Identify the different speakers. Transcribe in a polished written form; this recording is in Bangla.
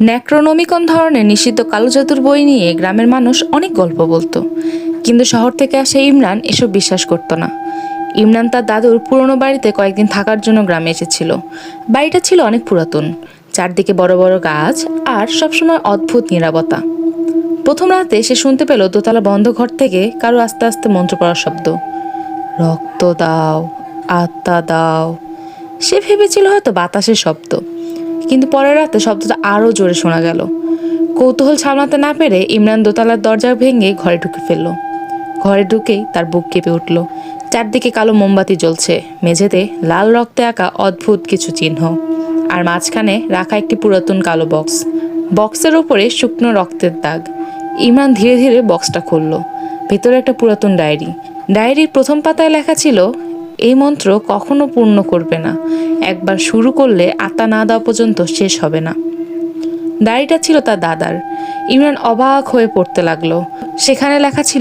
Speaker 1: ন্যাক্রোনমিকন ধরনের নিষিদ্ধ কালো জাদুর বই নিয়ে গ্রামের মানুষ অনেক গল্প বলতো, কিন্তু শহর থেকে আসা ইমরান এসব বিশ্বাস করতো না। ইমরান তার দাদুর পুরনো বাড়িতে কয়েকদিন থাকার জন্য গ্রামে এসেছিল। বাড়িটা ছিল অনেক পুরাতন, চারদিকে বড় বড় গাছ আর সবসময় অদ্ভুত নীরবতা। প্রথম রাতে সে শুনতে পেল দোতলা বন্ধ ঘর থেকে কারো আস্তে আস্তে মন্ত্র পড়ার শব্দ। রক্ত দাও, আত্মা দাও। সে ভেবেছিল হয়তো বাতাসের শব্দ, কিন্তু পরের রাতে শব্দটা আরও জোরে শোনা গেল। কৌতূহল সামলাতে না পেরে ইমরান দোতলার দরজা ভেঙে ঘরে ঢুকে ফেলল। ঘরে ঢুকেই তার বুক কেঁপে উঠল। চারদিকে কালো মোমবাতি জ্বলছে, মেঝেতে লাল রক্তে আঁকা অদ্ভুত কিছু চিহ্ন, আর মাঝখানে রাখা একটি পুরাতন কালো বক্স। বক্সের ওপরে শুকনো রক্তের দাগ। ইমরান ধীরে ধীরে বক্সটা খুলল। ভেতরে একটা পুরাতন ডায়েরি। ডায়েরির প্রথম পাতায় লেখা ছিল, এই মন্ত্র কখনো পূর্ণ করবে না, একবার শুরু করলে আত্মা না দেওয়া পর্যন্ত শেষ হবে না। ডায়েরিটা ছিল তার দাদার। ইমরান অবাক হয়ে পড়তে লাগলো। সেখানে লেখা ছিল,